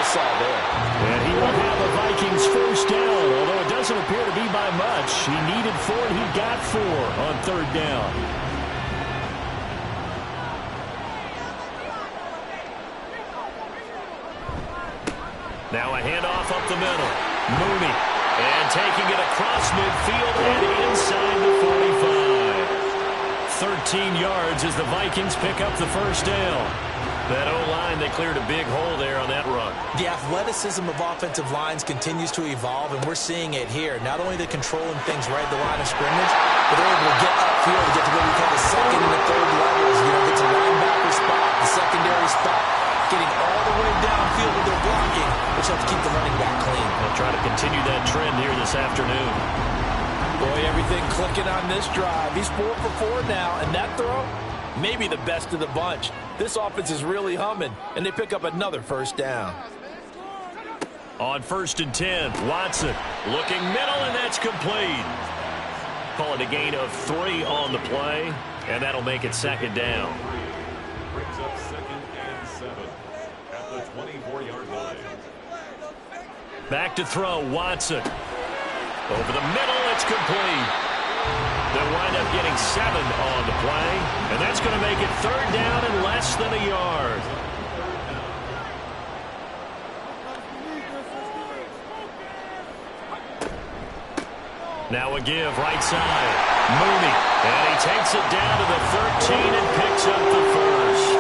saw there. And he will have a Vikings first down, although it doesn't appear to be by much. He needed 4, and he got 4 on third down. Now a handoff up the middle. Mooney. And taking it across midfield and inside the 45. 13 yards as the Vikings pick up the first down. That O-line, they cleared a big hole there on that run. The athleticism of offensive lines continues to evolve, and we're seeing it here. Not only are they controlling things right at the line of scrimmage, but they're able to get upfield to get to what we call the second and the third levels. You know, get to linebacker spot, the secondary spot, getting all the way downfield with their blocking, which helps keep the running back clean. They'll try to continue that trend here this afternoon. Boy, everything clicking on this drive. He's 4 for 4 now, and that throw, maybe the best of the bunch. This offense is really humming, and they pick up another first down. On 1st and 10, Watson looking middle, and that's complete. Call it a gain of 3 on the play, and that'll make it second down. Brings up 2nd and 7 at the 24-yard line. Back to throw, Watson. Over the middle, it's complete. They'll wind up getting 7 on the play, and that's going to make it third down and less than a yard. Now a give, right side. Mooney, and he takes it down to the 13 and picks up the first.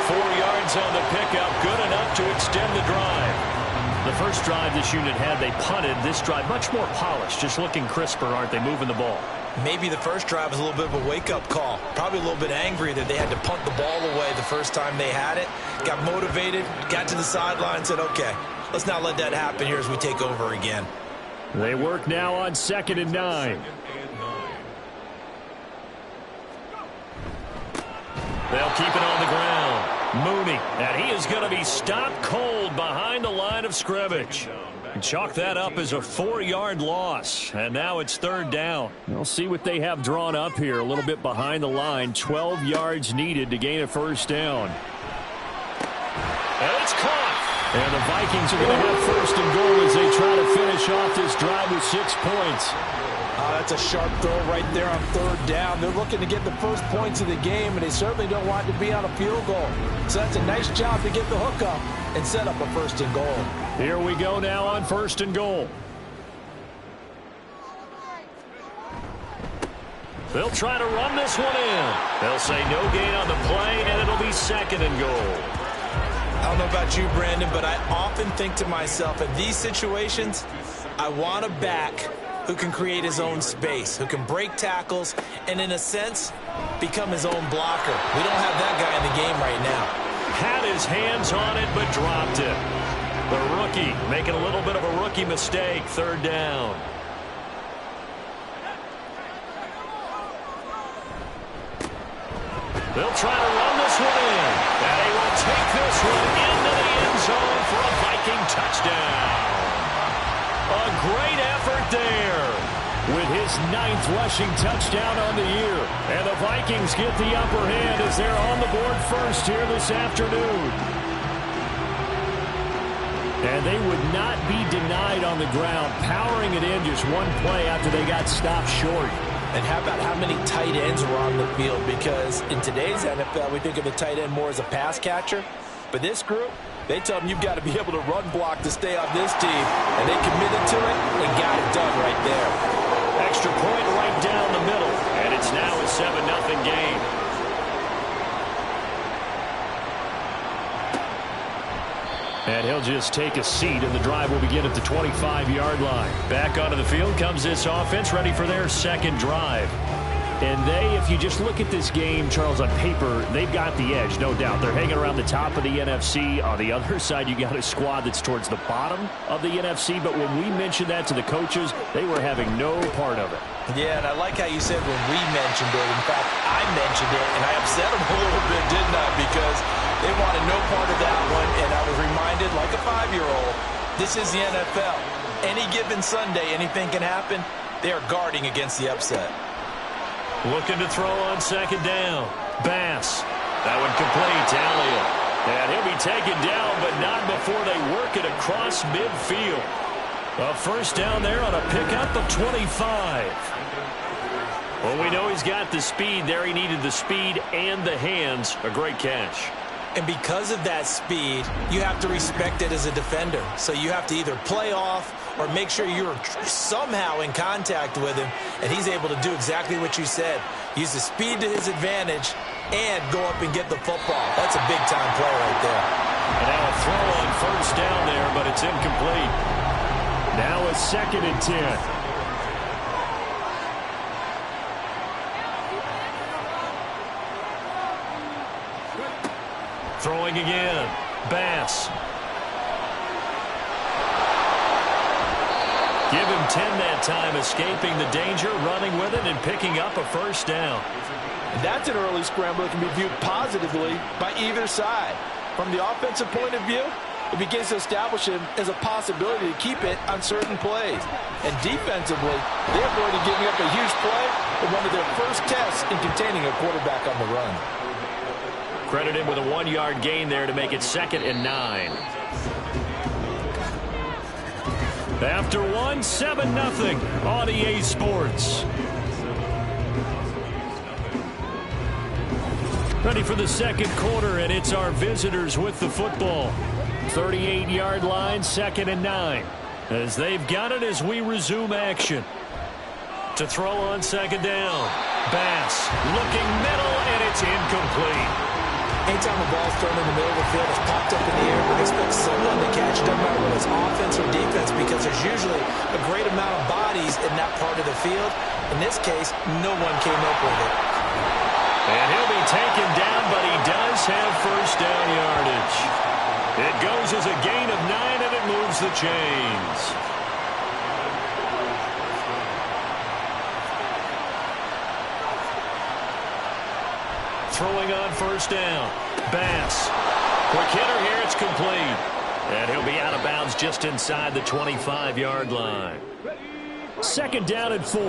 4 yards on the pickup, good enough to extend the drive. The first drive this unit had, they punted. This drive, much more polished, just looking crisper, aren't they, moving the ball? Maybe the first drive was a little bit of a wake-up call. Probably a little bit angry that they had to punt the ball away the first time they had it. Got motivated, got to the sideline, said, okay, let's not let that happen here as we take over again. They work now on 2nd and 9. They'll keep it on the ground. Mooney, and he is going to be stopped cold behind the line of scrimmage. Chalk that up as a 4-yard loss, and now it's third down. We'll see what they have drawn up here, a little bit behind the line. 12 yards needed to gain a first down. And it's caught. And the Vikings are going to have 1st and goal as they try to finish off this drive with 6 points. That's a sharp throw right there on third down. They're looking to get the first points of the game, and they certainly don't want to be on a field goal. So that's a nice job to get the hook up and set up a 1st and goal. Here we go now on 1st and goal. They'll try to run this one in. They'll say no gain on the play, and it'll be 2nd and goal. I don't know about you, Brandon, but I often think to myself, in these situations, I want a back who can create his own space, who can break tackles, and in a sense, become his own blocker. We don't have that guy in the game right now. Had his hands on it, but dropped it. The rookie making a little bit of a rookie mistake, third down. They'll try to run this one in. And they will take this one into the end zone for a Viking touchdown. A great effort there with his 9th rushing touchdown on the year. And the Vikings get the upper hand as they're on the board first here this afternoon. And they would not be denied on the ground, powering it in just one play after they got stopped short. And how about how many tight ends were on the field? Because in today's NFL, we think of the tight end more as a pass catcher. But this group, they tell them you've got to be able to run block to stay on this team. And they committed to it and got it done right there. Extra point right down the middle. And it's now a 7-0 game. And he'll just take a seat, and the drive will begin at the 25-yard line. Back onto the field comes this offense, ready for their second drive. And they, if you just look at this game, Charles, on paper, they've got the edge, no doubt. They're hanging around the top of the NFC. On the other side, you got a squad that's towards the bottom of the NFC. But when we mentioned that to the coaches, they were having no part of it. Yeah, and I like how you said when we mentioned it. In fact, I mentioned it, and I upset them a little bit, didn't I? Because they wanted no part of that one, and I was reminded, like a 5-year-old, this is the NFL. Any given Sunday, anything can happen. They are guarding against the upset. Looking to throw on second down. Bass. That one complete to Elliott. And he'll be taken down, but not before they work across midfield. A first down there on a pickup of 25. Well, we know he's got the speed there. He needed the speed and the hands. A great catch. And because of that speed, you have to respect it as a defender. So you have to either play off or make sure you're somehow in contact with him, and he's able to do exactly what you said. Use the speed to his advantage and go up and get the football. That's a big-time play right there. And now a throw on first down there, but it's incomplete. Now a 2nd and 10. Throwing again. Bass. Give him 10 that time, escaping the danger, running with it, and picking up a first down. That's an early scramble that can be viewed positively by either side. From the offensive point of view, it begins to establish him as a possibility to keep it on certain plays. And defensively, they avoided giving up a huge play in one of their first tests in containing a quarterback on the run. Credit him with a 1-yard gain there to make it 2nd and 9. After 7-0 on EA Sports. Ready for the second quarter, and it's our visitors with the football. 38-yard line, 2nd and 9. As they've got it as we resume action. To throw on 2nd down. Bass looking middle, and it's incomplete. Anytime a ball's thrown in the middle of the field, it's popped up in the air, I expect someone to catch it, no matter whether it's offense or defense, because there's usually a great amount of bodies in that part of the field. In this case, no one came up with it. And he'll be taken down, but he does have first down yardage. It goes as a gain of 9, and it moves the chains. Throwing on first down. Bass. Quick hitter here. It's complete. And he'll be out of bounds just inside the 25-yard line. 2nd down and 4.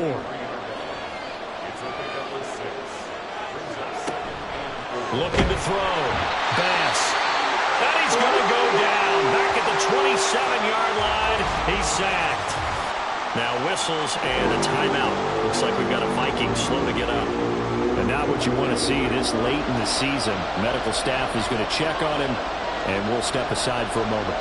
Looking to throw. Bass. And he's going to go down. Back at the 27-yard line. He's sacked. Now whistles and a timeout. Looks like we've got a Viking slow to get up. And not what you want to see this late in the season. Medical staff is going to check on him, and we'll step aside for a moment.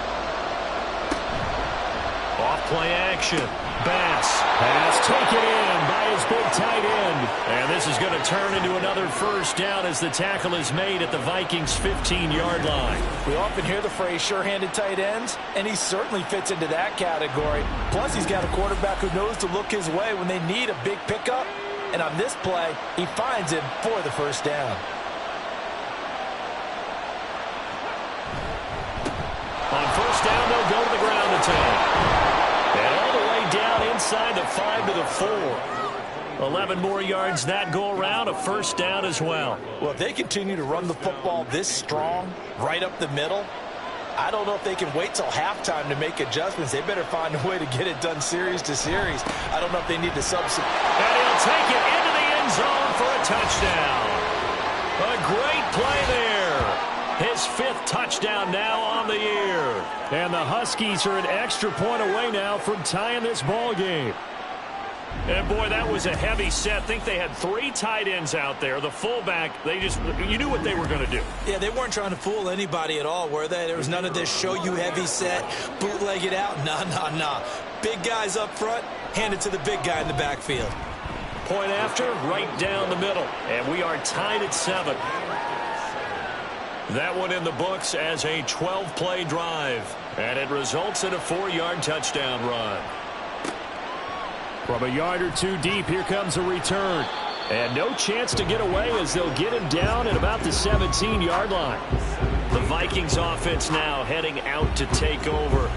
Off play action. Bass has taken in by his big tight end. And this is going to turn into another first down as the tackle is made at the Vikings' 15-yard line. We often hear the phrase sure-handed tight ends, and he certainly fits into that category. Plus, he's got a quarterback who knows to look his way when they need a big pickup. And on this play, he finds him for the first down. On first down, they'll go to the ground attack. And all the way down inside the 5 to the 4. 11 more yards that go around, a first down as well. Well, if they continue to run the football this strong, right up the middle, I don't know if they can wait till halftime to make adjustments. They better find a way to get it done series to series. I don't know if they need to substitute. And he'll take it into the end zone for a touchdown. A great play there. His 5th touchdown now on the year. And the Huskies are an extra point away now from tying this ball game. And, boy, that was a heavy set. I think they had 3 tight ends out there. The fullback, you knew what they were going to do. Yeah, they weren't trying to fool anybody at all, were they? There was none of this show you heavy set, bootleg it out. Nah. Big guys up front, hand it to the big guy in the backfield. Point after, right down the middle. And we are tied at 7. That one in the books as a 12-play drive. And it results in a 4-yard touchdown run. From a yard or 2 deep, here comes a return. And no chance to get away as they'll get him down at about the 17-yard line. The Vikings offense now heading out to take over.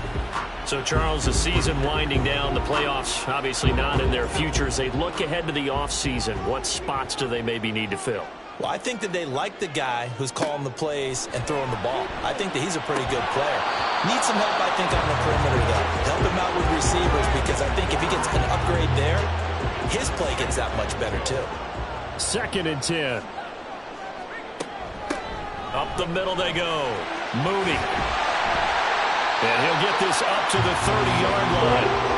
So, Charles, the season winding down, the playoffs obviously not in their future. As they look ahead to the offseason, what spots do they maybe need to fill? Well, I think that they like the guy who's calling the plays and throwing the ball. I think that he's a pretty good player. Needs some help, I think, on the perimeter, though. Help him out with receivers, because I think if he gets an upgrade there, his play gets that much better, too. 2nd and 10. Up the middle they go. Mooney. And he'll get this up to the 30-yard line.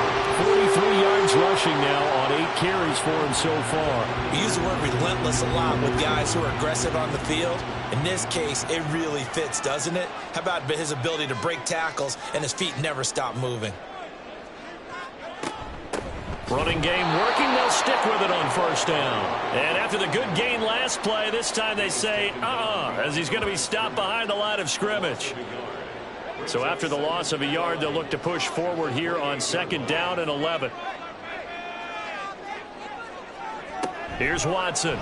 43 yards rushing now on 8 carries for him so far. We use the word relentless a lot with guys who are aggressive on the field. In this case, it really fits, doesn't it? How about his ability to break tackles and his feet never stop moving? Running game working. They'll stick with it on first down. And after the good gain last play, this time they say, as he's going to be stopped behind the line of scrimmage. So after the loss of a yard, they'll look to push forward here on 2nd down and 11. Here's Watson.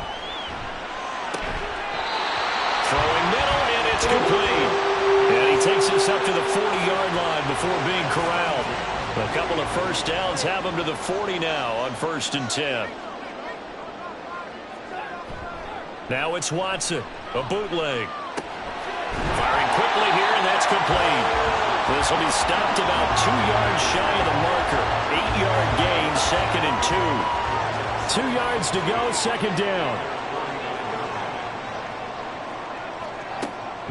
Throwing middle, and it's complete. And he takes this up to the 40-yard line before being corralled. A couple of first downs have him to the 40 now on 1st and 10. Now it's Watson, a bootleg. Firing quickly here, and that's complete. This will be stopped about 2 yards shy of the marker. 8-yard gain, 2nd and 2. 2 yards to go, 2nd down.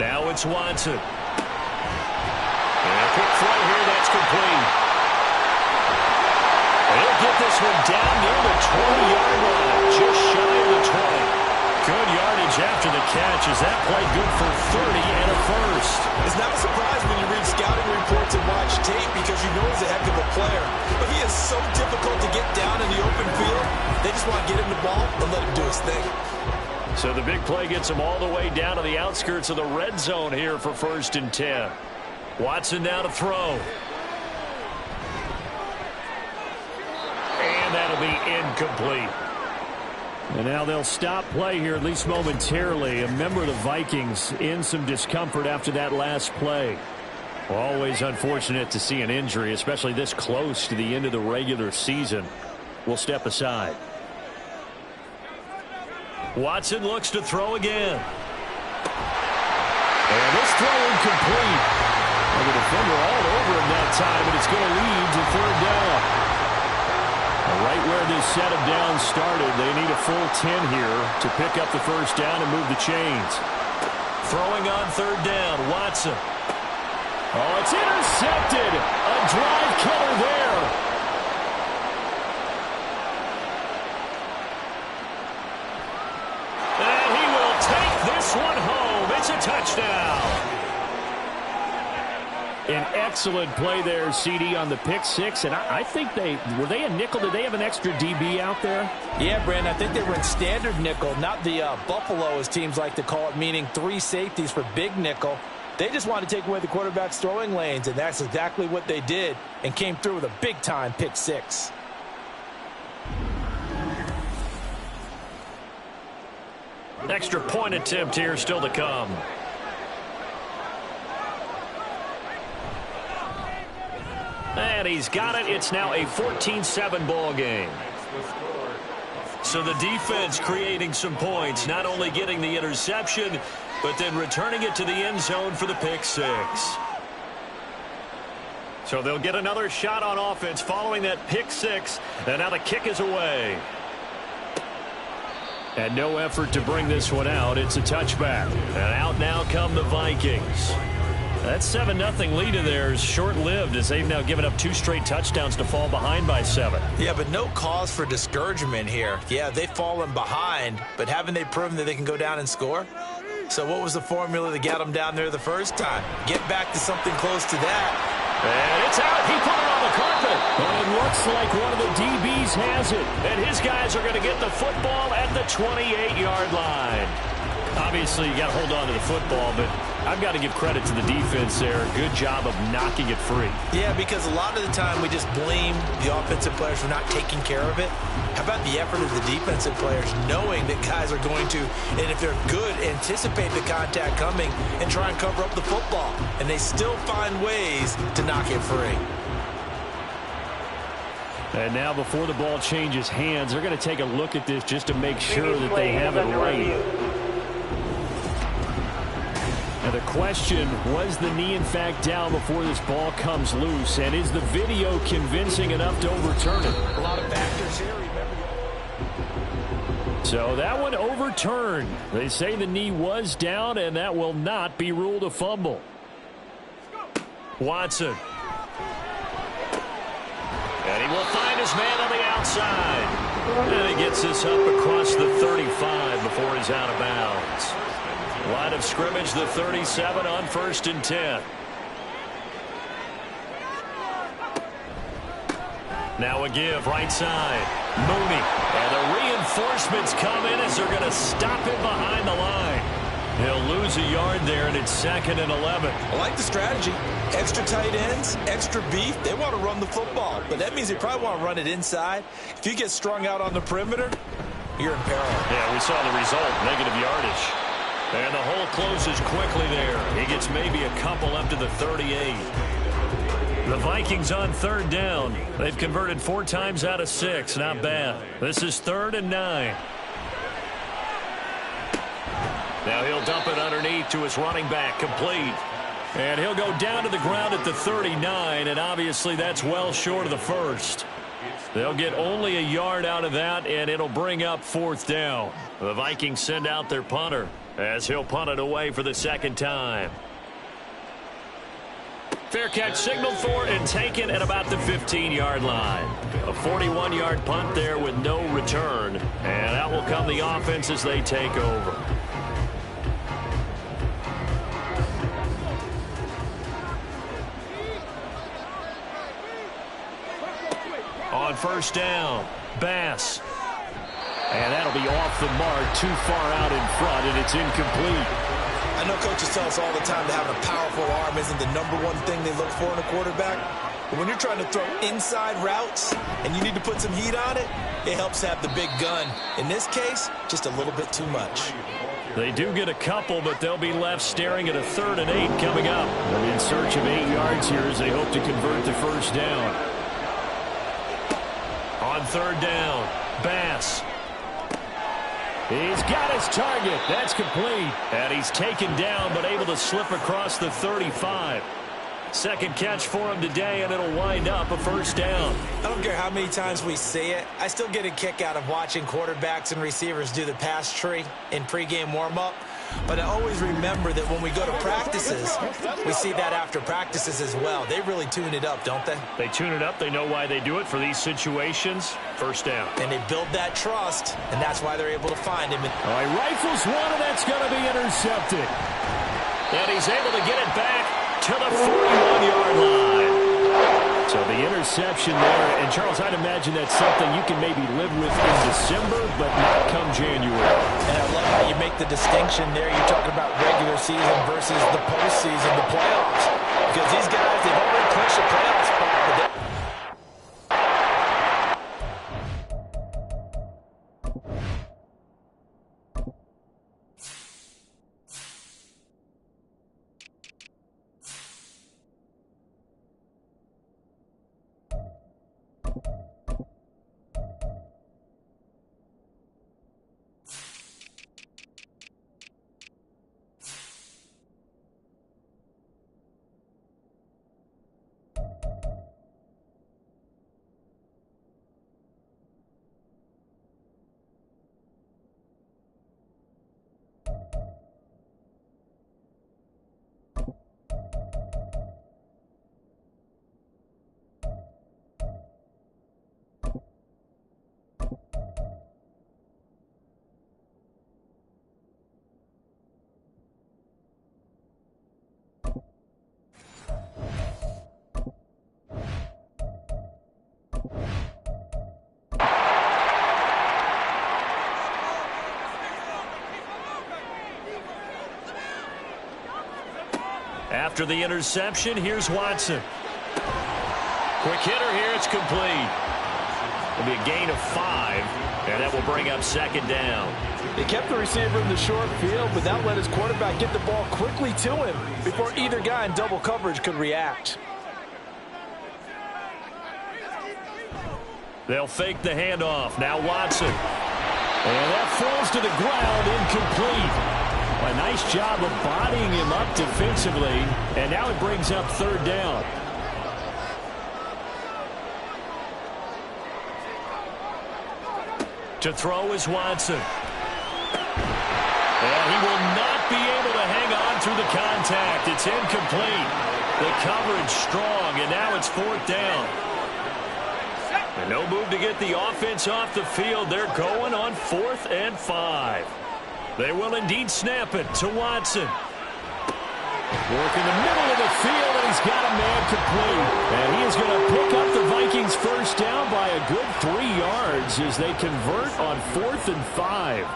Now it's Watson. And a quick throw here, that's complete. He'll get this one down near the 20-yard line, just shy of the 20. Good yardage after the catch. Is that play good for 30 and a first? It's not a surprise when you read scouting reports and watch tape because you know he's a heck of a player. But he is so difficult to get down in the open field. They just want to get him the ball and let him do his thing. So the big play gets him all the way down to the outskirts of the red zone here for 1st and 10. Watson now to throw. And that'll be incomplete. And now they'll stop play here, at least momentarily. A member of the Vikings in some discomfort after that last play. Always unfortunate to see an injury, especially this close to the end of the regular season. We'll step aside. Watson looks to throw again. And this throw incomplete. And the defender all over him that time, and it's going to lead to 3rd down. Right where this set of downs started, they need a full 10 here to pick up the first down and move the chains. Throwing on 3rd down, Watson. Oh, it's intercepted. A drive killer there. And he will take this one home. It's a touchdown. An excellent play there, CD, on the pick six. And I think were they a nickel? Did they have an extra DB out there? Yeah, Brandon, I think they were in standard nickel, not the Buffalo, as teams like to call it, meaning 3 safeties for big nickel. They just wanted to take away the quarterback's throwing lanes, and that's exactly what they did and came through with a big-time pick six. Extra point attempt here still to come. And he's got it. It's now a 14-7 ball game. So the defense creating some points, not only getting the interception, but then returning it to the end zone for the pick six. So they'll get another shot on offense following that pick six, and now the kick is away. And no effort to bring this one out. It's a touchback. And out now come the Vikings. That 7-0 lead of theirs short-lived as they've now given up 2 straight touchdowns to fall behind by 7. Yeah, but no cause for discouragement here. Yeah, they've fallen behind, but haven't they proven that they can go down and score? So what was the formula that got them down there the first time? Get back to something close to that. And it's out. He put it on the carpet. And it looks like one of the DBs has it. And his guys are going to get the football at the 28-yard line. Obviously, you got to hold on to the football, but I've got to give credit to the defense there. Good job of knocking it free. Yeah, because a lot of the time we just blame the offensive players for not taking care of it. How about the effort of the defensive players knowing that guys are going to, and if they're good, anticipate the contact coming and try and cover up the football. And they still find ways to knock it free. And now before the ball changes hands, they're going to take a look at this just to make sure that they have it right. Now the question, was the knee in fact down before this ball comes loose? And is the video convincing enough to overturn it? A lot of factors here, remember. So that one overturned. They say the knee was down, and that will not be ruled a fumble. Watson. And he will find his man on the outside. And he gets this up across the 35 before he's out of bounds. Line of scrimmage, the 37 on 1st and 10. Now a give, right side. Mooney. And the reinforcements come in as they're going to stop him behind the line. He'll lose a yard there, and it's 2nd and 11. I like the strategy. Extra tight ends, extra beef. They want to run the football, but that means they probably want to run it inside. If you get strung out on the perimeter, you're in peril. Yeah, we saw the result, negative yardage. And the hole closes quickly there. He gets maybe a couple up to the 38. The Vikings on 3rd down. They've converted 4 times out of 6. Not bad. This is 3rd and 9. Now he'll dump it underneath to his running back, complete. And he'll go down to the ground at the 39, and obviously that's well short of the first. They'll get only a yard out of that, and it'll bring up 4th down. The Vikings send out their punter as he'll punt it away for the 2nd time. Fair catch signaled for and taken at about the 15-yard line. A 41-yard punt there with no return, and out will come the offense as they take over. On 1st down, Bass. And that'll be off the mark, too far out in front, and it's incomplete. I know coaches tell us all the time that having a powerful arm isn't the #1 thing they look for in a quarterback. But when you're trying to throw inside routes and you need to put some heat on it, it helps have the big gun. In this case, just a little bit too much. They do get a couple, but they'll be left staring at a 3rd and 8 coming up. They're in search of 8 yards here as they hope to convert the 1st down. On 3rd down, Bass. He's got his target. That's complete. And he's taken down, but able to slip across the 35. 2nd catch for him today, and it'll wind up a 1st down. I don't care how many times we see it. I still get a kick out of watching quarterbacks and receivers do the pass tree in pregame warm-up. But I always remember that when we go to practices, we see that after practices as well. They really tune it up, don't they? They tune it up. They know why they do it for these situations. 1st down. And they build that trust, and that's why they're able to find him. All right, rifles one, and that's going to be intercepted. And he's able to get it back to the 41-yard line. So the interception there, and Charles, I'd imagine that's something you can maybe live with in December, but not come January. And I love how you make the distinction there. You're talking about regular season versus the postseason, the playoffs. Because these guys, they've already clinched a playoff spot, but they After the interception, here's Watson. Quick hitter here, it's complete. It'll be a gain of 5, and that will bring up 2nd down. They kept the receiver in the short field, but that let his quarterback get the ball quickly to him before either guy in double coverage could react. They'll fake the handoff. Now Watson. And that falls to the ground, incomplete. A nice job of bodying him up defensively, and now it brings up 3rd down. To throw is Watson. And he will not be able to hang on through the contact. It's incomplete. The coverage strong, and now it's 4th down. And no move to get the offense off the field. They're going on 4th and 5. They will indeed snap it to Watson. Work in the middle of the field, and he's got a man complete. And he is going to pick up the Vikings first down by a good 3 yards as they convert on 4th and 5.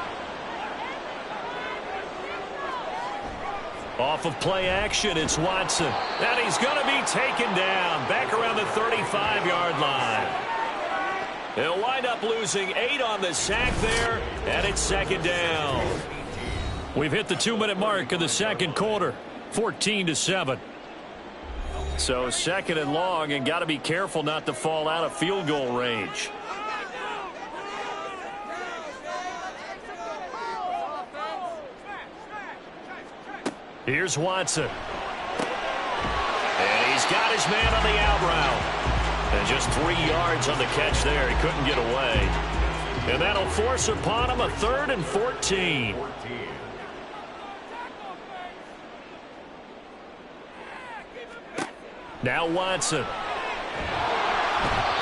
Off of play action, it's Watson. And he's going to be taken down back around the 35-yard line. He'll wind up losing 8 on the sack there, and it's 2nd down. We've hit the 2-minute mark of the 2nd quarter, 14-7. So 2nd and long, and got to be careful not to fall out of field goal range. Here's Watson. And he's got his man on the out route. And just 3 yards on the catch there. He couldn't get away. And that'll force upon him a 3rd and 14. Now Watson.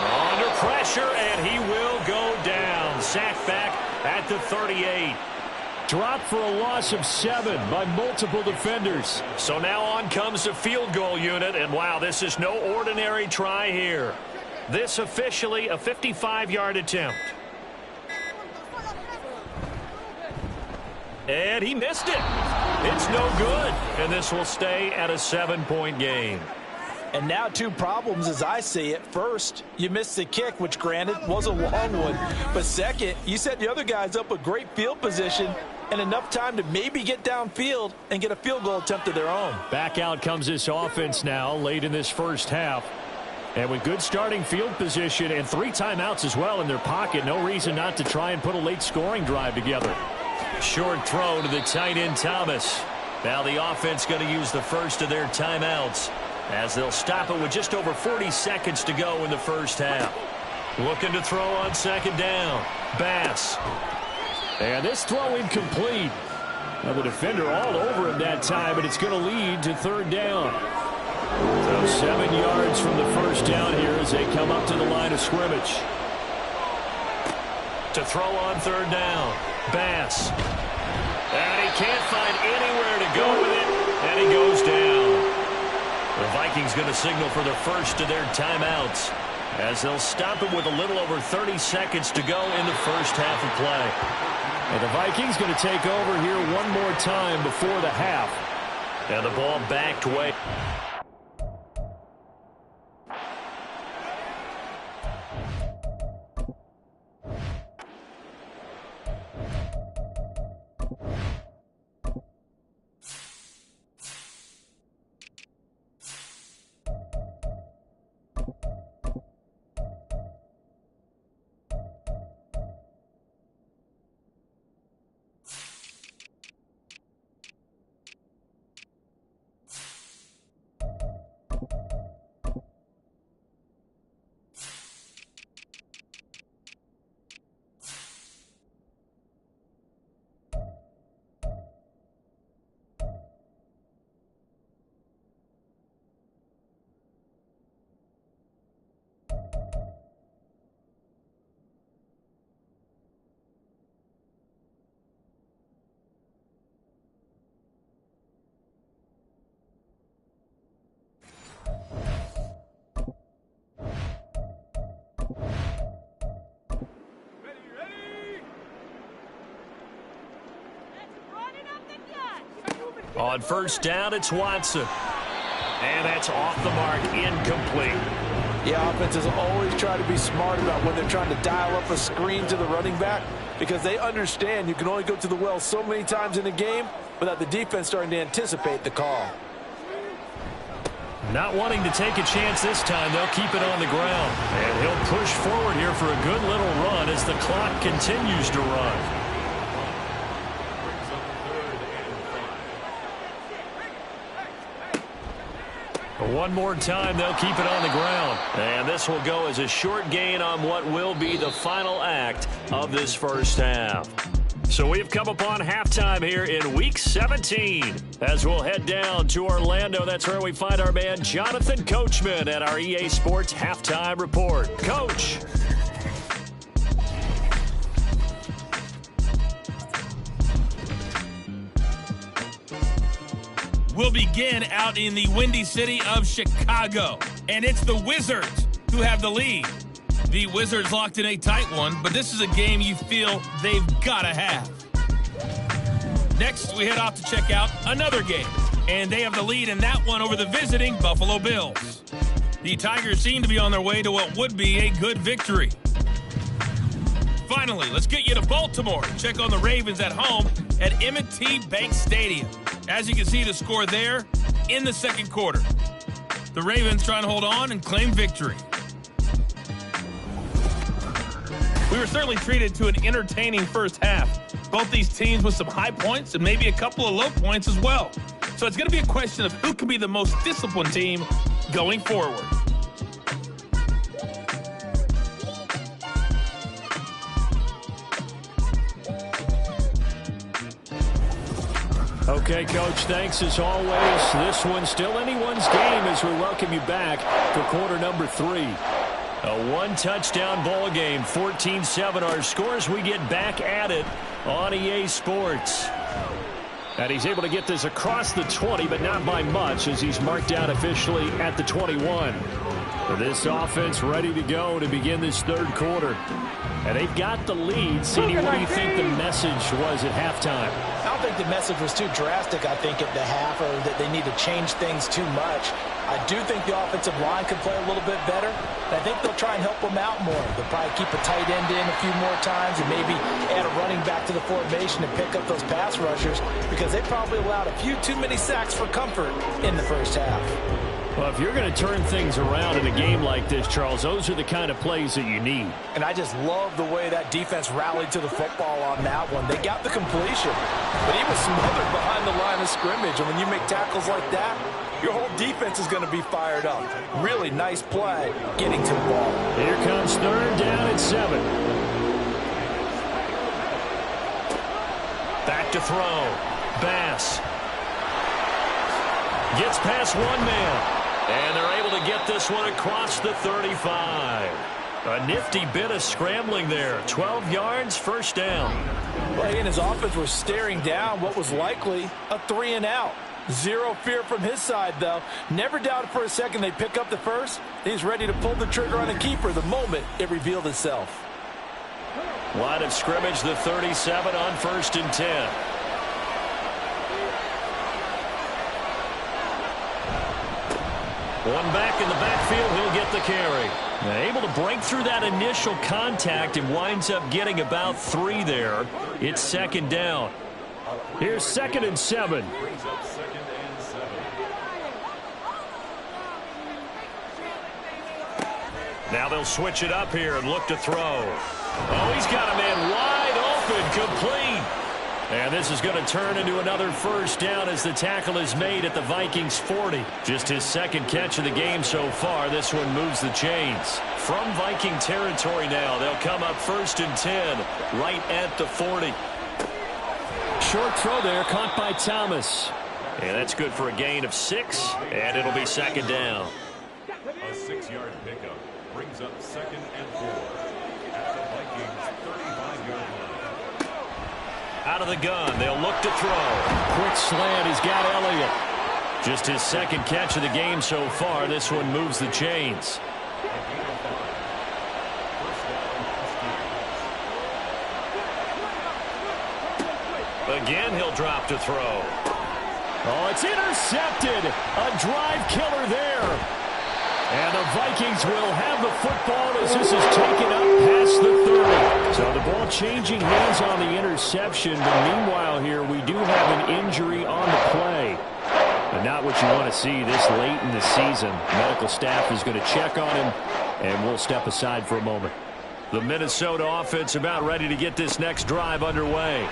Under pressure, and he will go down. Sacked back at the 38. Dropped for a loss of 7 by multiple defenders. So now on comes the field goal unit, and wow, this is no ordinary try here. This officially a 55-yard attempt. And he missed it. It's no good, and this will stay at a 7-point game. And now 2 problems as I see it. First, you missed the kick, which granted was a long one. But second, you set the other guys up with great field position and enough time to maybe get downfield and get a field goal attempt of their own. Back out comes this offense now late in this first half. And with good starting field position and 3 timeouts as well in their pocket, no reason not to try and put a late scoring drive together. Short throw to the tight end Thomas. Now the offense going to use the first of their timeouts, as they'll stop it with just over 40 seconds to go in the first half. Looking to throw on 2nd down. Bass. And this throw incomplete. Now the defender all over him that time, but it's going to lead to 3rd down. So 7 yards from the first down here as they come up to the line of scrimmage. To throw on 3rd down. Bass. And he can't find anywhere to go with it, and he goes down. The Vikings going to signal for the first of their timeouts, as they'll stop it with a little over 30 seconds to go in the first half of play. And the Vikings going to take over here one more time before the half. And the ball backed away. On 1st down, it's Watson. And that's off the mark, incomplete. Yeah, offenses always try to be smart about when they're trying to dial up a screen to the running back, because they understand you can only go to the well so many times in a game without the defense starting to anticipate the call. Not wanting to take a chance this time, they'll keep it on the ground. And he'll push forward here for a good little run as the clock continues to run. One more time, they'll keep it on the ground. And this will go as a short gain on what will be the final act of this first half. So we've come upon halftime here in Week 17. As we'll head down to Orlando, that's where we find our man Jonathan Coachman at our EA Sports Halftime Report. Coach. We'll begin out in the windy city of Chicago, and it's the Wizards who have the lead. The Wizards locked in a tight one, but this is a game you feel they've got to have. Next, we head off to check out another game, and they have the lead in that one over the visiting Buffalo Bills. The Tigers seem to be on their way to what would be a good victory. Finally, let's get you to Baltimore. Check on the Ravens at home at M&T Bank Stadium. As you can see, the score there in the second quarter. The Ravens trying to hold on and claim victory. We were certainly treated to an entertaining first half. Both these teams with some high points and maybe a couple of low points as well. So it's going to be a question of who can be the most disciplined team going forward. Okay, Coach, thanks as always. This one's still anyone's game as we welcome you back for quarter number 3. A one-touchdown ball game, 14-7 our scores. We get back at it on EA Sports. And he's able to get this across the 20, but not by much as he's marked out officially at the 21. This offense ready to go to begin this third quarter. And they've got the lead. Cindy, what do you think the message was at halftime? I don't think the message was too drastic, I think, at the half, or that they need to change things too much. I do think the offensive line could play a little bit better. And I think they'll try and help them out more. They'll probably keep a tight end in a few more times and maybe add a running back to the formation and pick up those pass rushers because they probably allowed a few too many sacks for comfort in the first half. Well, if you're going to turn things around in a game like this, Charles, those are the kind of plays that you need. And I just love the way that defense rallied to the football on that one. They got the completion, but he was smothered behind the line of scrimmage. And when you make tackles like that, your whole defense is going to be fired up. Really nice play getting to the ball. Here comes third down at 7. Back to throw. Bass. Gets past one man. And they're able to get this one across the 35. A nifty bit of scrambling there. 12 yards, first down. Well, he and his offense were staring down what was likely a 3-and-out. Zero fear from his side, though. Never doubted for a second they'd pick up the first. He's ready to pull the trigger on a keeper the moment it revealed itself. Line of scrimmage, the 37 on 1st and 10. One back in the backfield, he'll get the carry. Able to break through that initial contact and winds up getting about 3 there. It's second down. Here's 2nd and 7. Now they'll switch it up here and look to throw. Oh, he's got a man wide open, complete. And this is going to turn into another first down as the tackle is made at the Vikings 40. Just his second catch of the game so far. This one moves the chains. From Viking territory now, they'll come up 1st and 10, right at the 40. Short throw there, caught by Thomas. And that's good for a gain of 6, and it'll be second down. A 6-yard pickup brings up 2nd and 4 at the Vikings 35-yard line. Out of the gun, they'll look to throw. Quick slant, he's got Elliott. Just his second catch of the game so far. This one moves the chains. Again, he'll drop to throw. Oh, it's intercepted. A drive killer there. And the Vikings will have the football as this is taken up past the 30. So the ball changing hands on the interception. But meanwhile here, we do have an injury on the play. But not what you want to see this late in the season. Medical staff is going to check on him, and we'll step aside for a moment. The Minnesota offense about ready to get this next drive underway.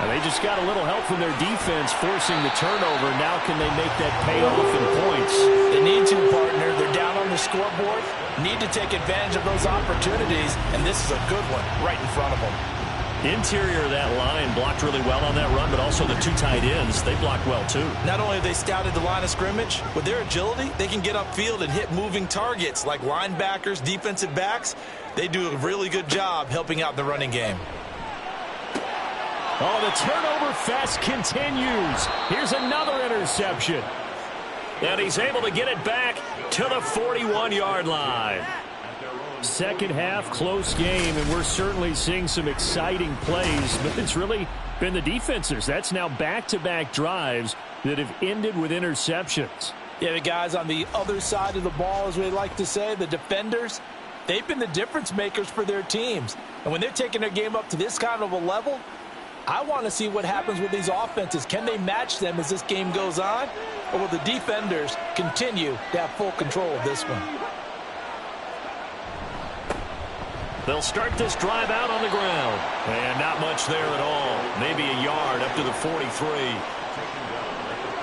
And they just got a little help from their defense forcing the turnover. Now can they make that pay off in points? They need to, partner. They're down on the scoreboard. Need to take advantage of those opportunities, and this is a good one right in front of them. Interior of that line blocked really well on that run, but also the two tight ends, they blocked well too. Not only have they scouted the line of scrimmage, with their agility, they can get upfield and hit moving targets like linebackers, defensive backs. They do a really good job helping out the running game. Oh, the turnover fest continues. Here's another interception. And he's able to get it back to the 41-yard line. Second half, close game, and we're certainly seeing some exciting plays, but it's really been the defenses. That's now back-to-back drives that have ended with interceptions. Yeah, the guys on the other side of the ball, as we like to say, the defenders, they've been the difference makers for their teams. And when they're taking their game up to this kind of a level, I want to see what happens with these offenses. Can they match them as this game goes on? Or will the defenders continue to have full control of this one? They'll start this drive out on the ground. And not much there at all. Maybe a yard up to the 43.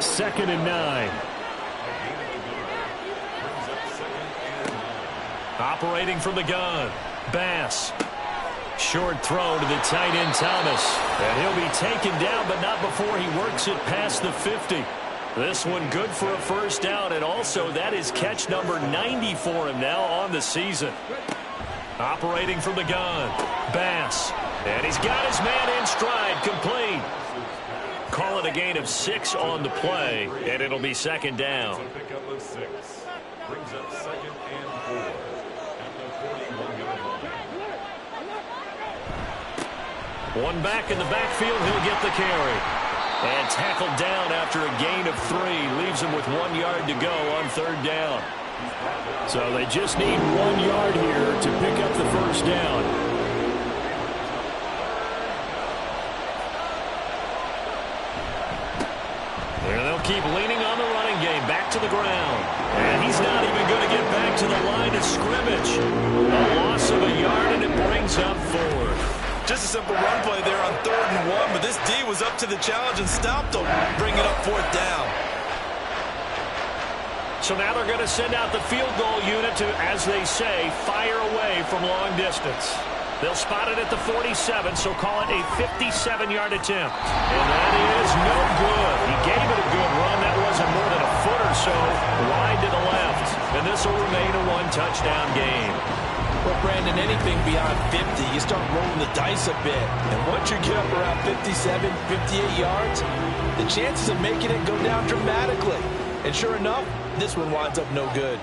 2nd and 9. Operating from the gun. Bass. Short throw to the tight end Thomas. And he'll be taken down, but not before he works it past the 50. This one good for a first down, and also that is catch number 90 for him now on the season. Operating from the gun. Bass. And he's got his man in stride. Complete. Call it a gain of 6 on the play, and it'll be 2nd down. Pickup of 6. Brings up 2nd and 4 at the 41-yard line. One back in the backfield. He'll get the carry. And tackled down after a gain of 3. Leaves him with 1 yard to go on 3rd down. So they just need 1 yard here to pick up the first down. And they'll keep leaning on the running game. Back to the ground. And he's not even going to get back to the line of scrimmage. A loss of a yard, and it brings up 4. Just a simple run play there on 3rd and 1, but this D was up to the challenge and stopped them, bringing up 4th down. So now they're going to send out the field goal unit to, as they say, fire away from long distance. They'll spot it at the 47, so call it a 57-yard attempt. And that is no good. He gave it a good run. That wasn't more than a foot or so wide to the left. And this will remain a 1-touchdown game. Well, Brandon, anything beyond 50, you start rolling the dice a bit. And once you get up around 57, 58 yards, the chances of making it go down dramatically. And sure enough, this one winds up no good.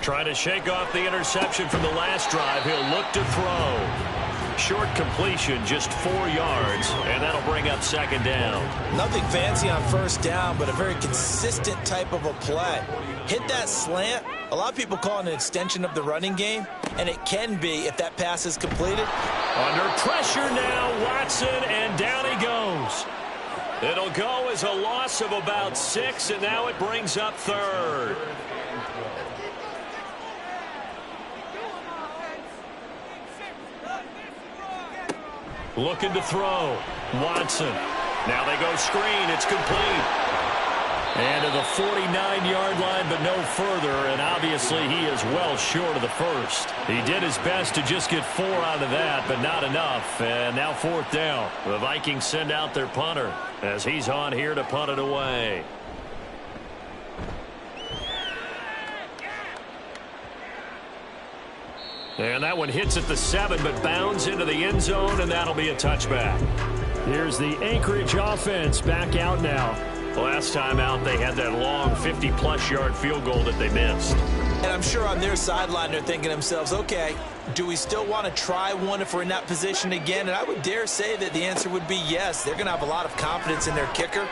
Trying to shake off the interception from the last drive. He'll look to throw. Short completion, just 4 yards, and that'll bring up 2nd down. Nothing fancy on 1st down, but a very consistent type of a play. Hit that slant. A lot of people call it an extension of the running game, and it can be if that pass is completed. Under pressure now, Watson, and down he goes. It'll go as a loss of about 6, and now it brings up 3rd. Looking to throw. Watson. Now they go screen. It's complete. And to the 49-yard line, but no further. And obviously he is well short of the first. He did his best to just get 4 out of that, but not enough. And now 4th down. The Vikings send out their punter as he's on here to punt it away. And that one hits at the 7, but bounds into the end zone, and that'll be a touchback. Here's the Anchorage offense back out now. Last time out, they had that long 50-plus yard field goal that they missed. And I'm sure on their sideline they're thinking to themselves, okay, do we still want to try one if we're in that position again? And I would dare say that the answer would be yes. They're going to have a lot of confidence in their kicker.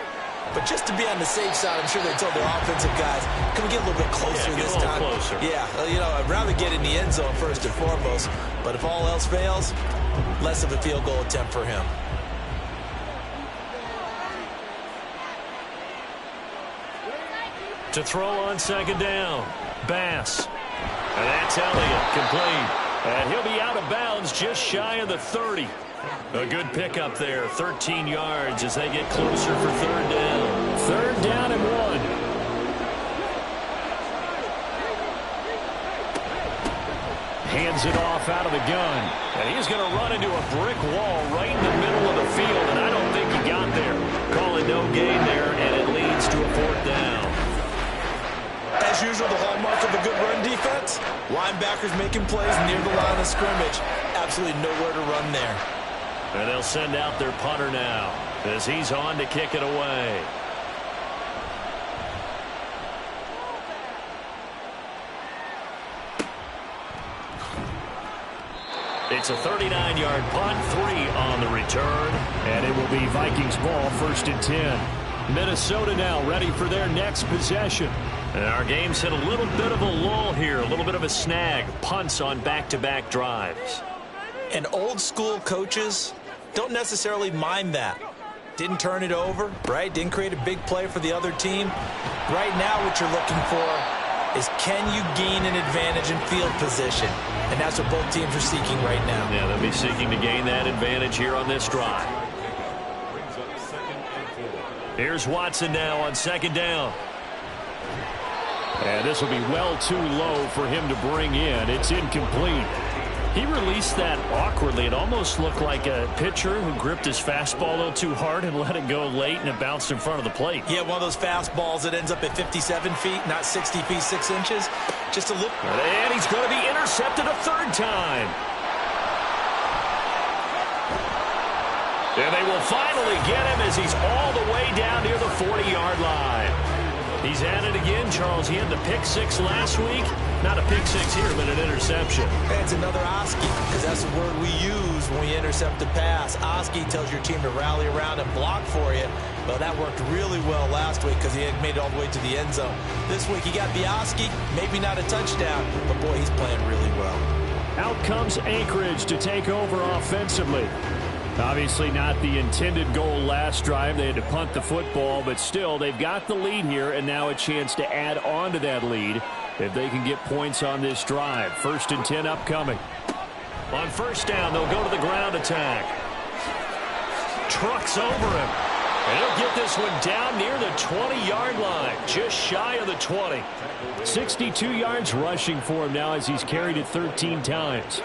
But just to be on the safe side, I'm sure they told their offensive guys, can we get a little bit closer this time? Closer. Yeah, you know, I'd rather get in the end zone first and foremost. But if all else fails, less of a field goal attempt for him. To throw on 2nd down. Bass. And that's Elliott. Complete. And he'll be out of bounds just shy of the 30. A good pickup there. 13 yards as they get closer for 3rd down. 3rd down and 1. hands it off out of the gun. And he's going to run into a brick wall right in the middle of the field, and I don't think he got there. Call it no gain there, and it leads to a 4th down. As usual, the hallmark of a good run defense, linebackers making plays near the line of scrimmage. Absolutely nowhere to run there. And they'll send out their punter now as he's on to kick it away. It's a 39-yard punt, 3 on the return. And it will be Vikings ball, 1st and 10. Minnesota now ready for their next possession. And our game's hit a little bit of a lull here, a little bit of a snag. Punts on back-to-back drives. And old-school coaches don't necessarily mind that. Didn't turn it over, right? Didn't create a big play for the other team. Right now what you're looking for is, can you gain an advantage in field position? And that's what both teams are seeking right now. Yeah, they'll be seeking to gain that advantage here on this drive. Here's Watson now on 2nd down. And this will be well too low for him to bring in. It's incomplete. He released that awkwardly. It almost looked like a pitcher who gripped his fastball a little too hard and let it go late, and it bounced in front of the plate. Yeah, one of those fastballs that ends up at 57 feet, not 60 feet, 6 inches. Just a little. And he's going to be intercepted a 3rd time. And they will finally get him as he's all the way down near the 40-yard line. He's at it again, Charles. He had the pick 6 last week. Not a pick 6 here, but an interception. It's another Oski, because that's the word we use when we intercept a pass. Oski tells your team to rally around and block for you. Well, that worked really well last week because he had made it all the way to the end zone. This week he got the Oski, maybe not a touchdown, but boy, he's playing really well. Out comes Anchorage to take over offensively. Obviously not the intended goal last drive. They had to punt the football, but still they've got the lead here, and now a chance to add on to that lead if they can get points on this drive. 1st and 10 upcoming. On 1st down, they'll go to the ground attack. Trucks over him. And he'll get this one down near the 20-yard line, just shy of the 20. 62 yards rushing for him now as he's carried it 13 times.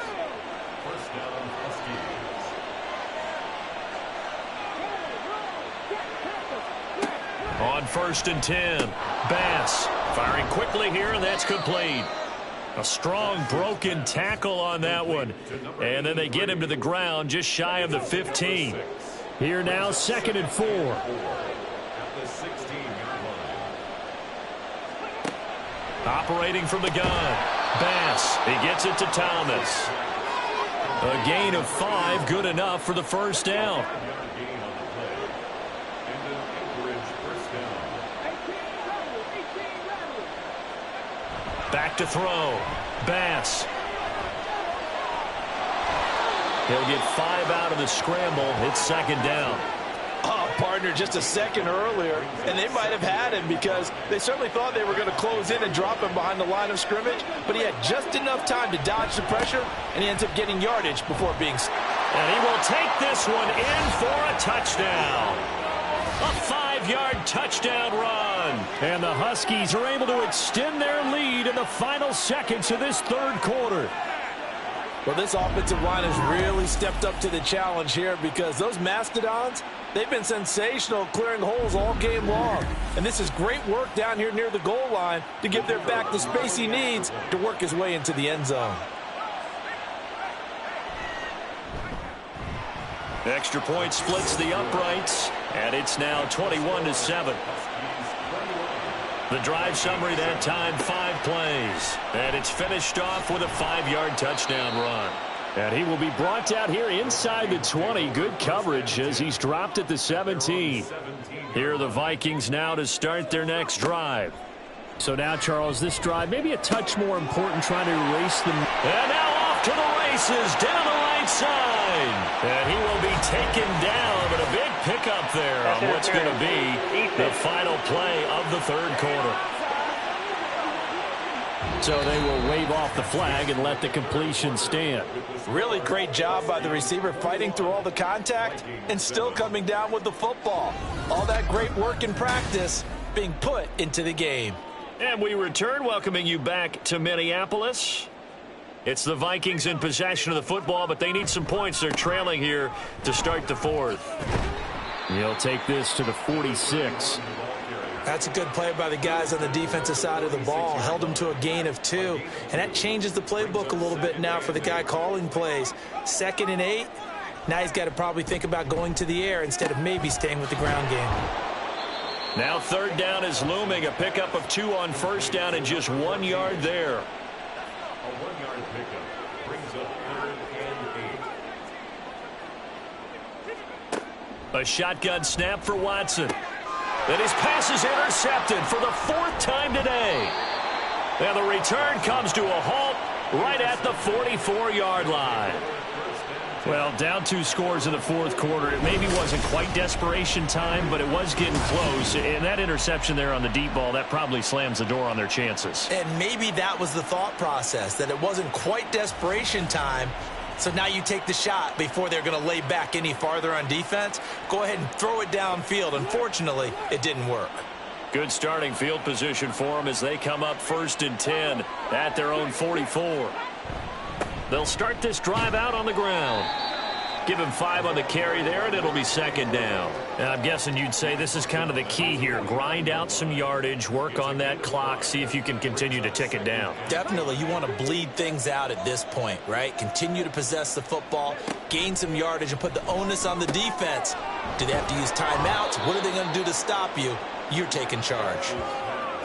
On 1st and 10, Bass firing quickly here, and that's complete. A strong broken tackle on that one. And then they get him to the ground just shy of the 15. Here now, 2nd and 4. Operating from the gun. Bass, he gets it to Thomas. A gain of 5, good enough for the 1st down. Back to throw. Bass. He'll get 5 out of the scramble. It's 2nd down. Oh, partner, just a second earlier, and they might have had him because they certainly thought they were going to close in and drop him behind the line of scrimmage, but he had just enough time to dodge the pressure, and he ends up getting yardage before being... And he will take this one in for a touchdown. A 5-yard touchdown run. And the Huskies are able to extend their lead in the final seconds of this 3rd quarter. Well, this offensive line has really stepped up to the challenge here because those Mastodons, they've been sensational clearing holes all game long. And this is great work down here near the goal line to give their back the space he needs to work his way into the end zone. Extra point splits the uprights, and it's now 21-7. The drive summary that time, 5 plays. And it's finished off with a 5-yard touchdown run. And he will be brought down here inside the 20. Good coverage as he's dropped at the 17. Here are the Vikings now to start their next drive. So now, Charles, this drive maybe a touch more important, trying to erase them. And now off to the races, down the right side. And he will be taken down, but a big pickup there on what's going to be the final play of the 3rd quarter. So they will wave off the flag and let the completion stand. Really great job by the receiver fighting through all the contact and still coming down with the football. All that great work in practice being put into the game. And we return, welcoming you back to Minneapolis. It's the Vikings in possession of the football, but they need some points. They're trailing here to start the fourth. He'll take this to the 46. That's a good play by the guys on the defensive side of the ball. Held them to a gain of 2. And that changes the playbook a little bit now for the guy calling plays. 2nd and 8. Now he's got to probably think about going to the air instead of maybe staying with the ground game. Now 3rd down is looming. A pickup of 2 on 1st down and just 1 yard there. A 1-yard pickup brings up 3rd and 8. A shotgun snap for Watson. And his pass is intercepted for the 4th time today. And the return comes to a halt right at the 44-yard line. Well, down 2 scores in the 4th quarter. It maybe wasn't quite desperation time, but it was getting close. And that interception there on the deep ball, that probably slams the door on their chances. And maybe that was the thought process, that it wasn't quite desperation time. So now you take the shot before they're going to lay back any farther on defense. Go ahead and throw it downfield. Unfortunately, it didn't work. Good starting field position for them as they come up 1st and 10 at their own 44. They'll start this drive out on the ground. Give him 5 on the carry there, and it'll be 2nd down. And I'm guessing you'd say this is kind of the key here. Grind out some yardage, work on that clock, see if you can continue to tick it down. Definitely, you want to bleed things out at this point, right? Continue to possess the football, gain some yardage, and put the onus on the defense. Do they have to use timeouts? What are they going to do to stop you? You're taking charge.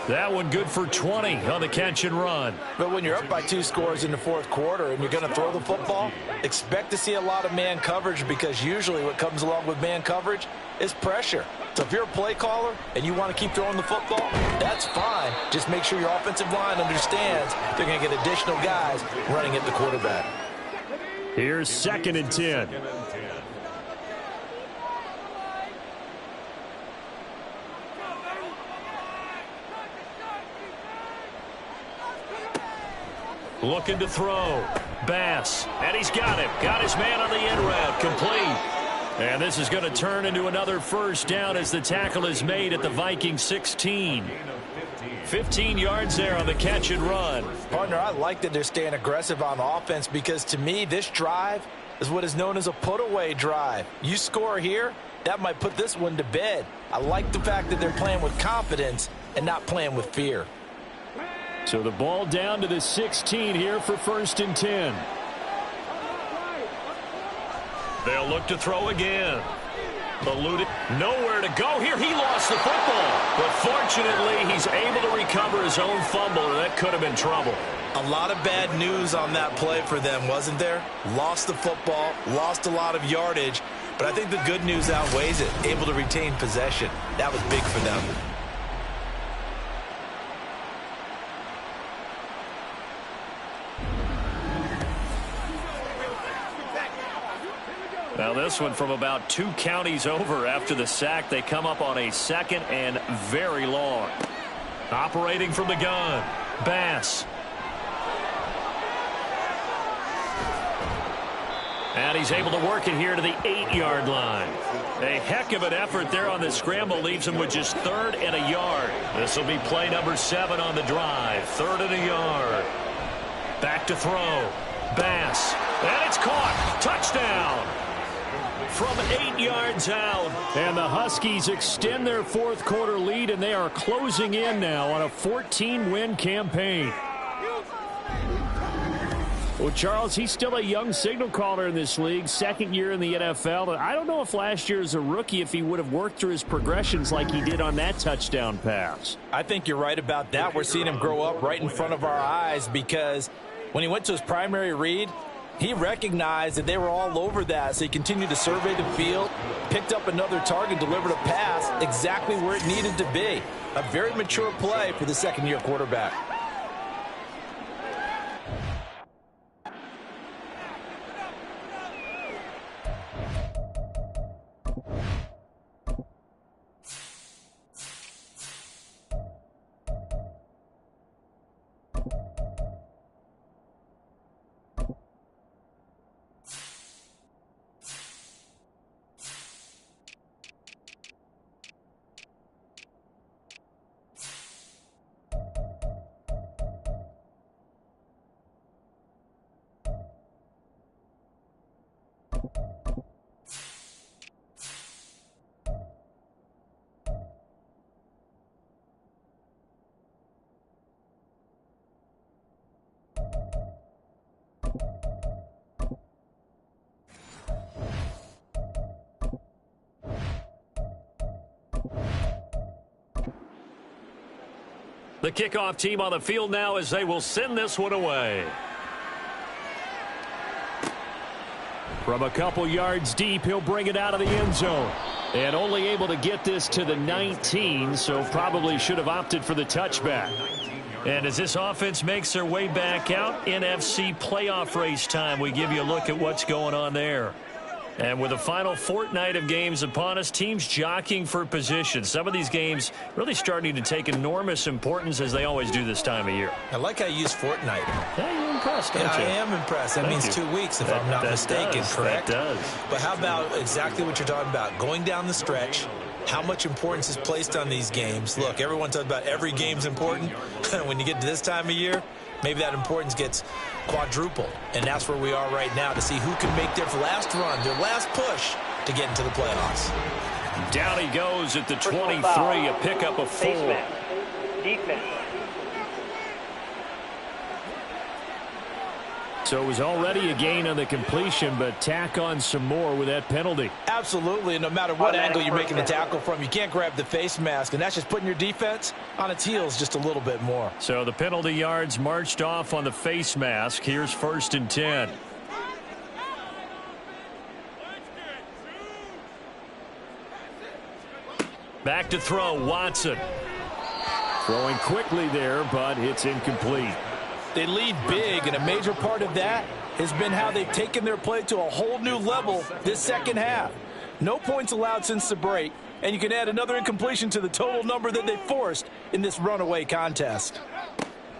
That one good for 20 on the catch and run. But when you're up by 2 scores in the 4th quarter and you're going to throw the football, expect to see a lot of man coverage, because usually what comes along with man coverage is pressure. So if you're a play caller and you want to keep throwing the football, that's fine. Just make sure your offensive line understands they're going to get additional guys running at the quarterback. Here's 2nd and 10. Looking to throw. Bass. And he's got him. Got his man on the end route. Complete. And this is going to turn into another 1st down as the tackle is made at the Viking 16. 15 yards there on the catch and run. Partner, I like that they're staying aggressive on offense, because to me, this drive is what is known as a put-away drive. You score here, that might put this one to bed. I like the fact that they're playing with confidence and not playing with fear. So the ball down to the 16 here for 1st and 10. They'll look to throw again. Eluded. Nowhere to go here. He lost the football. But fortunately, he's able to recover his own fumble, and that could have been trouble. A lot of bad news on that play for them, wasn't there? Lost the football, lost a lot of yardage, but I think the good news outweighs it. Able to retain possession. That was big for them. Now this one from about 2 counties over after the sack. They come up on a 2nd and very long. Operating from the gun. Bass. And he's able to work it here to the 8-yard line. A heck of an effort there on the scramble. Leaves him with just 3rd and a yard. This will be play number 7 on the drive. 3rd and a yard. Back to throw. Bass. And it's caught. Touchdown. From 8 yards out. And the Huskies extend their 4th quarter lead, and they are closing in now on a 14-win campaign. Well, Charles, he's still a young signal caller in this league, 2nd year in the NFL. And I don't know if last year as a rookie, if he would have worked through his progressions like he did on that touchdown pass. I think you're right about that. We're seeing him grow up right in front of our eyes, because when he went to his primary read, he recognized that they were all over that, so he continued to survey the field, picked up another target, delivered a pass exactly where it needed to be. A very mature play for the 2nd-year quarterback. The kickoff team on the field now as they will send this one away. From a couple yards deep, he'll bring it out of the end zone. And only able to get this to the 19, so probably should have opted for the touchback. And as this offense makes their way back out, NFC playoff race time, we give you a look at what's going on there. And with the final fortnight of games upon us, teams jockeying for position. Some of these games really starting to take enormous importance as they always do this time of year. I like how you use fortnight. Yeah, you're impressed, don't you? I am impressed. That means 2 weeks, if I'm not mistaken, correct? That does. But how about exactly what you're talking about? Going down the stretch, how much importance is placed on these games? Look, everyone talks about every game's important. When you get to this time of year, maybe that importance gets quadrupled. And that's where we are right now to see who can make their last run, their last push to get into the playoffs. Down he goes at the 23, a pickup of 4. Defense. So it was already a gain on the completion, but tack on some more with that penalty. Absolutely, and no matter what angle you're making the tackle from, you can't grab the face mask, and that's just putting your defense on its heels just a little bit more. So the penalty yards marched off on the face mask. Here's 1st and 10. Back to throw, Watson. Throwing quickly there, but it's incomplete. They lead big, and a major part of that has been how they've taken their play to a whole new level this second half. No points allowed since the break, and you can add another incompletion to the total number that they forced in this runaway contest.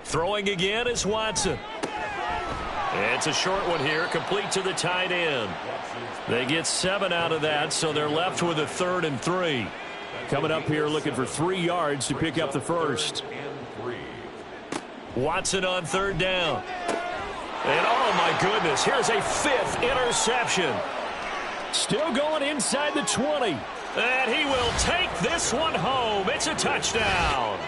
Throwing again is Watson. It's a short one here, complete to the tight end. They get 7 out of that, so they're left with a 3rd and 3. Coming up here looking for 3 yards to pick up the first. Watson on 3rd down. And oh my goodness, here's a 5th interception. Still going inside the 20. And he will take this one home. It's a touchdown.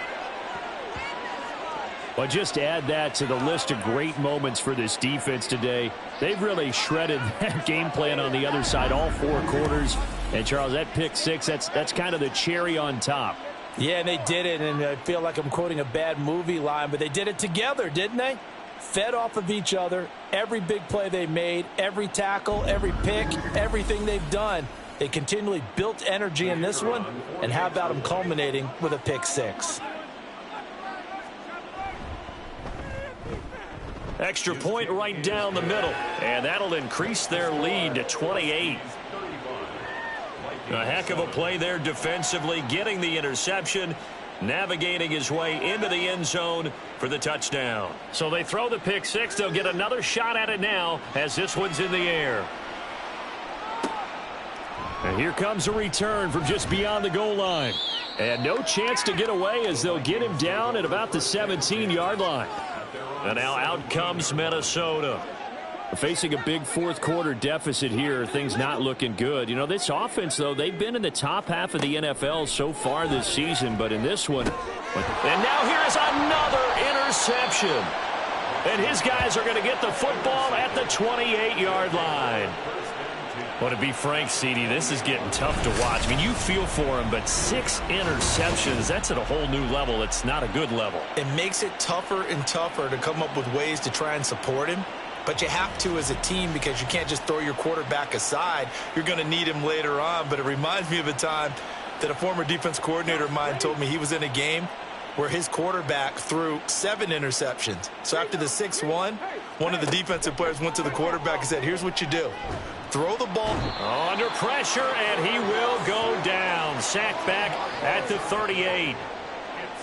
Well, just add that to the list of great moments for this defense today. They've really shredded that game plan on the other side all 4 quarters. And, Charles, that pick 6, that's kind of the cherry on top. Yeah, and they did it, and I feel like I'm quoting a bad movie line, but they did it together, didn't they? Fed off of each other, every big play they made, every tackle, every pick, everything they've done. They continually built energy in this one, and how about them culminating with a pick 6? Extra point right down the middle, and that'll increase their lead to 28. A heck of a play there defensively, getting the interception, navigating his way into the end zone for the touchdown. So they throw the pick 6. They'll get another shot at it now as this one's in the air. And here comes a return from just beyond the goal line. And no chance to get away as they'll get him down at about the 17-yard line. And now out comes Minnesota. Facing a big 4th quarter deficit here, things not looking good. You know, this offense, though, they've been in the top half of the NFL so far this season, but in this one. And now here's another interception. And his guys are going to get the football at the 28-yard line. Well, to be frank, CD, this is getting tough to watch. I mean, you feel for him, but 6 interceptions, that's at a whole new level. It's not a good level. It makes it tougher and tougher to come up with ways to try and support him. But you have to as a team because you can't just throw your quarterback aside. You're going to need him later on. But it reminds me of a time that a former defense coordinator of mine told me he was in a game where his quarterback threw 7 interceptions. So after the 6-1, one of the defensive players went to the quarterback and said, here's what you do. Throw the ball. Under pressure, and he will go down. Sacked back at the 38.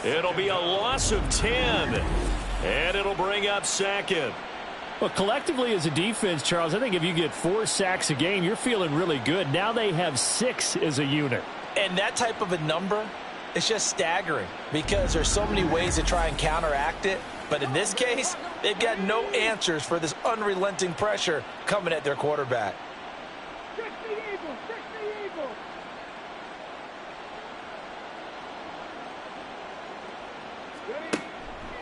It'll be a loss of 10. And it'll bring up 2nd. Well, collectively as a defense, Charles, I think if you get 4 sacks a game, you're feeling really good. Now they have 6 as a unit. And that type of a number, it's just staggering because there's so many ways to try and counteract it. But in this case, they've got no answers for this unrelenting pressure coming at their quarterback.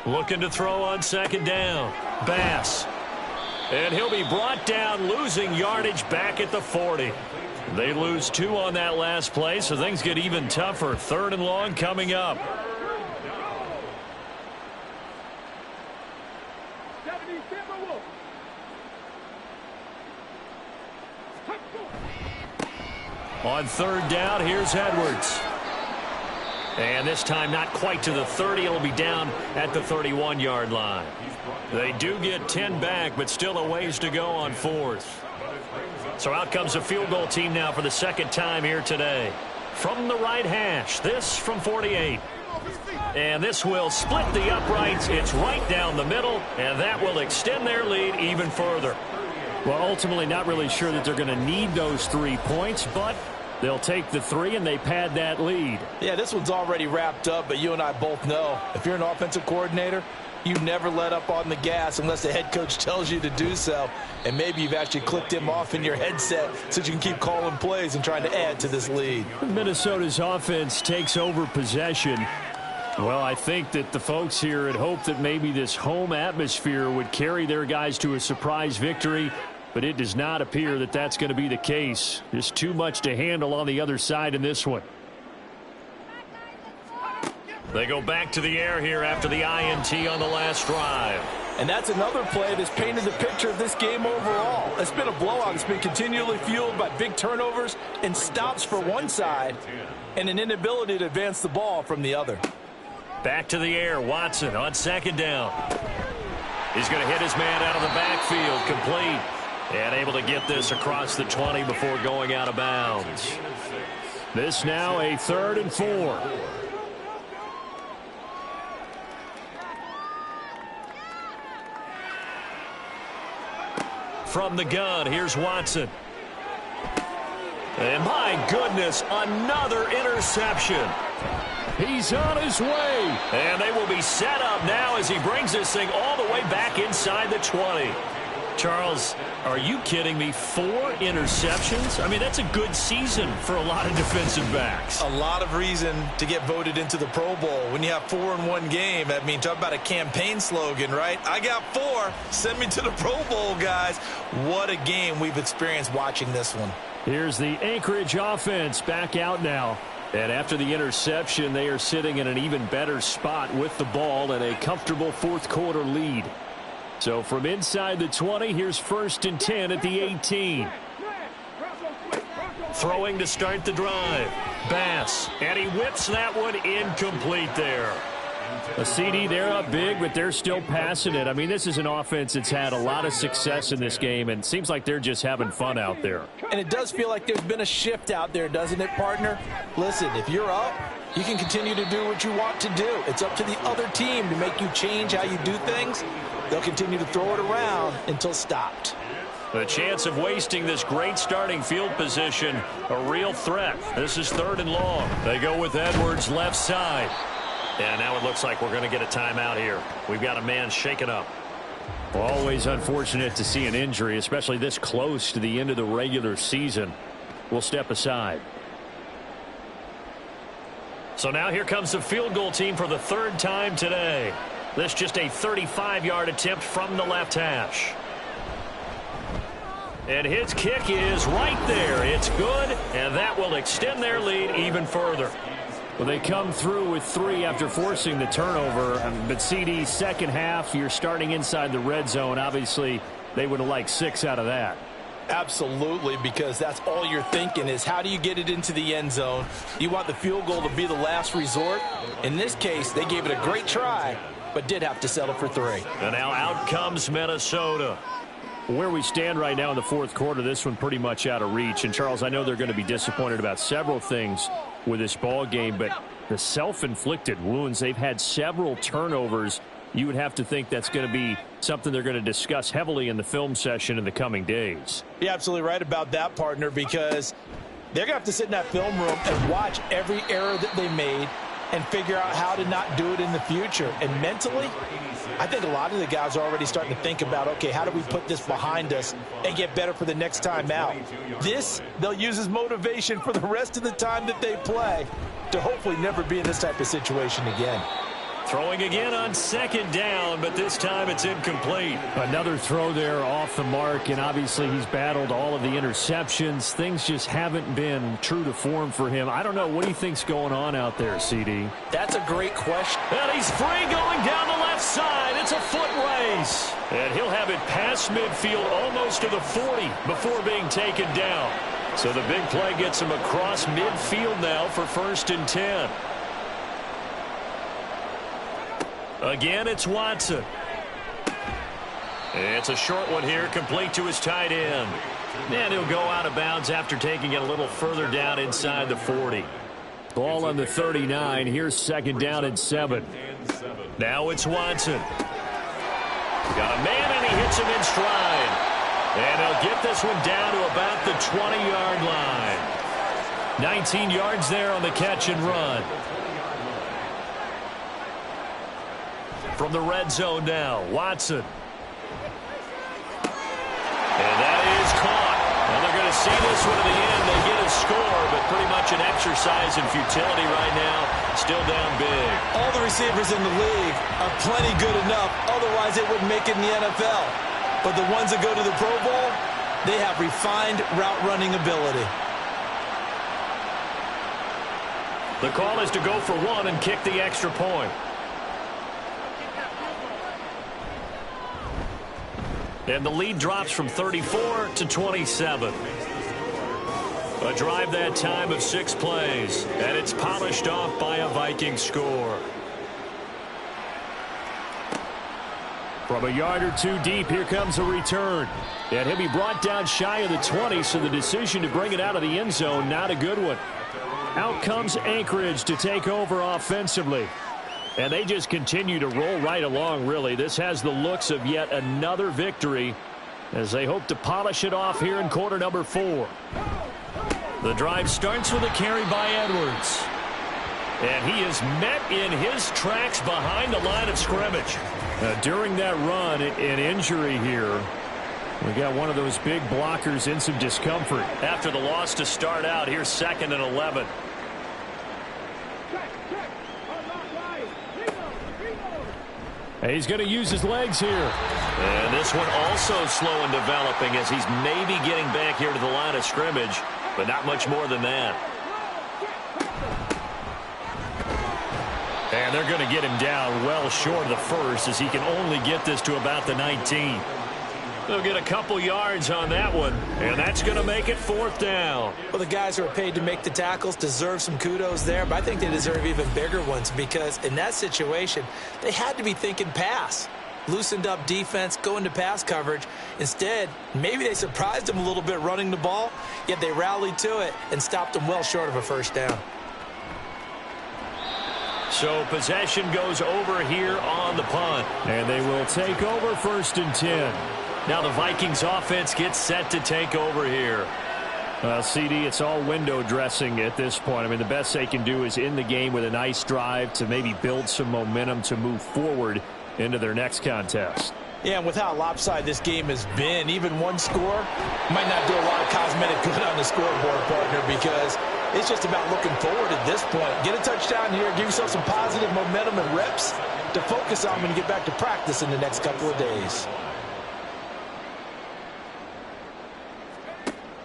Looking to throw on 2nd down. Bass. And he'll be brought down, losing yardage back at the 40. They lose 2 on that last play, so things get even tougher. 3rd and long coming up. On third down, here's Edwards. And this time not quite to the 30. It'll be down at the 31-yard line. They do get 10 back, but still a ways to go on fourth. So out comes a field goal team now for the second time here today. From the right hash, this from 48. And this will split the uprights. It's right down the middle, and that will extend their lead even further. Well, ultimately not really sure that they're going to need those 3 points, but they'll take the 3 and they pad that lead. Yeah, this one's already wrapped up, but you and I both know if you're an offensive coordinator, you never let up on the gas unless the head coach tells you to do so. And maybe you've actually clicked him off in your headset so you can keep calling plays and trying to add to this lead. Minnesota's offense takes over possession. Well, I think that the folks here had hoped that maybe this home atmosphere would carry their guys to a surprise victory, but it does not appear that that's going to be the case. Just too much to handle on the other side in this one. They go back to the air here after the INT on the last drive. And that's another play that's painted the picture of this game overall. It's been a blowout. It's been continually fueled by big turnovers and stops for one side and an inability to advance the ball from the other. Back to the air, Watson on second down. He's going to hit his man out of the backfield, complete. And able to get this across the 20 before going out of bounds. This now a 3rd and 4. From the gun, here's Watson. And my goodness, another interception. He's on his way. And they will be set up now as he brings this thing all the way back inside the 20. Charles, are you kidding me? 4 interceptions? I mean, that's a good season for a lot of defensive backs. A lot of reason to get voted into the Pro Bowl. When you have 4 in one game, I mean, talk about a campaign slogan, right? I got 4. Send me to the Pro Bowl, guys. What a game we've experienced watching this one. Here's the Anchorage offense back out now. And after the interception, they are sitting in an even better spot with the ball and a comfortable fourth quarter lead. So from inside the 20, here's 1st and 10 at the 18. Throwing to start the drive. Bass. And he whips that one incomplete there. A CD, they're up big, but they're still passing it. I mean, this is an offense that's had a lot of success in this game, and it seems like they're just having fun out there. And it does feel like there's been a shift out there, doesn't it, partner? Listen, if you're up, you can continue to do what you want to do. It's up to the other team to make you change how you do things. They'll continue to throw it around until stopped. The chance of wasting this great starting field position, a real threat. This is 3rd and long. They go with Edwards left side. And now it looks like we're going to get a timeout here. We've got a man shaken up. Well, always unfortunate to see an injury, especially this close to the end of the regular season. We'll step aside. So now here comes the field goal team for the 3rd time today. This just a 35-yard attempt from the left hash. And his kick is right there. It's good, and that will extend their lead even further. Well, they come through with 3 after forcing the turnover. But CD, second half, you're starting inside the red zone. Obviously, they would have liked 6 out of that. Absolutely, because that's all you're thinking is how do you get it into the end zone? You want the field goal to be the last resort. In this case, they gave it a great try, but did have to settle for 3. And now out comes Minnesota. Where we stand right now in the fourth quarter, this one pretty much out of reach. And, Charles, I know they're going to be disappointed about several things with this ball game, but the self-inflicted wounds, they've had several turnovers. You would have to think that's going to be something they're going to discuss heavily in the film session in the coming days. You're absolutely right about that, partner, because they're going to have to sit in that film room and watch every error that they made and figure out how to not do it in the future. And mentally, I think a lot of the guys are already starting to think about, okay, how do we put this behind us and get better for the next time out? This, they'll use as motivation for the rest of the time that they play to hopefully never be in this type of situation again. Throwing again on second down, but this time it's incomplete. Another throw there off the mark, and obviously he's battled all of the interceptions. Things just haven't been true to form for him. I don't know. What do you think's going on out there, CD? That's a great question. And he's free going down the left side. It's a foot race. And he'll have it past midfield almost to the 40 before being taken down. So the big play gets him across midfield now for 1st and 10. Again, it's Watson. It's a short one here, complete to his tight end. And he'll go out of bounds after taking it a little further down inside the 40. Ball on the 39. Here's 2nd down and 7. Now it's Watson. Got a man, and he hits him in stride. And he'll get this one down to about the 20-yard line. 19 yards there on the catch and run. From the red zone now, Watson. And that is caught. Well, they're going to see this one to the end. They get a score, but pretty much an exercise in futility right now. Still down big. All the receivers in the league are plenty good enough. Otherwise, they wouldn't make it in the NFL. But the ones that go to the Pro Bowl, they have refined route running ability. The call is to go for one and kick the extra point. And the lead drops from 34 to 27. A drive that time of 6 plays. And it's polished off by a Viking score. From a yard or two deep, here comes a return. And he'll be brought down shy of the 20, so the decision to bring it out of the end zone, not a good one. Out comes Anchorage to take over offensively. And they just continue to roll right along, really. This has the looks of yet another victory as they hope to polish it off here in quarter number 4. The drive starts with a carry by Edwards. And he is met in his tracks behind the line of scrimmage. During that run, an injury here. We got one of those big blockers in some discomfort. After the loss to start out, here's 2nd and 11. He's going to use his legs here. And this one also slow in developing as he's maybe getting back here to the line of scrimmage, but not much more than that. And they're going to get him down well short of the first as he can only get this to about the 19. They'll get a couple yards on that one, and that's going to make it 4th down. Well, the guys who are paid to make the tackles deserve some kudos there, but I think they deserve even bigger ones because in that situation, they had to be thinking pass. Loosened up defense, going to pass coverage. Instead, maybe they surprised them a little bit running the ball, yet they rallied to it and stopped them well short of a 1st down. So possession goes over here on the punt. And they will take over 1st and 10. Now the Vikings offense gets set to take over here. CD, it's all window dressing at this point. I mean, the best they can do is in the game with a nice drive to maybe build some momentum to move forward into their next contest. Yeah, and with how lopsided this game has been, even one score might not do a lot of cosmetic good on the scoreboard, partner, because it's just about looking forward at this point. Get a touchdown here, give yourself some positive momentum and reps to focus on when you get back to practice in the next couple of days.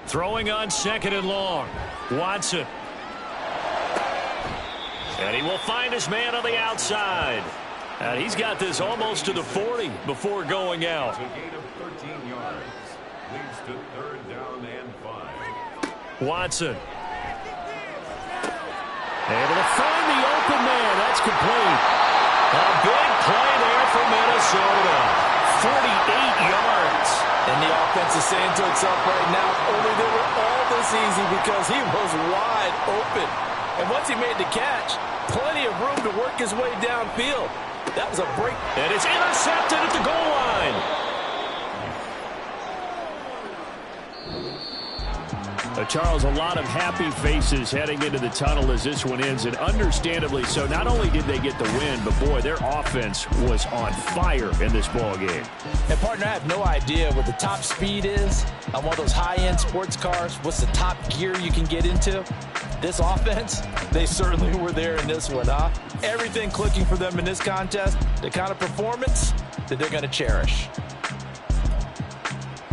Throwing on 2nd and long. Watson. And he will find his man on the outside. And he's got this almost to the 40 before going out. A gain of 13 yards. Leads to 3rd down and 5. Watson. Able to find the open man. That's complete. A big play there for Minnesota. 48 yards. And the offense is saying to itself right now, only they were all this easy because he was wide open. And once he made the catch, plenty of room to work his way downfield. That was a break. And it's intercepted at the goal line. Charles, a lot of happy faces heading into the tunnel as this one ends, and understandably so. Not only did they get the win, but boy, their offense was on fire in this ball game. And partner, I have no idea what the top speed is on one of those high-end sports cars. What's the top gear you can get into? This offense, they certainly were there in this one, huh? Everything clicking for them in this contest, the kind of performance that they're going to cherish.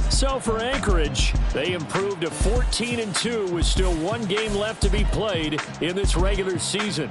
So for Anchorage, they improved to 14-2 with still one game left to be played in this regular season.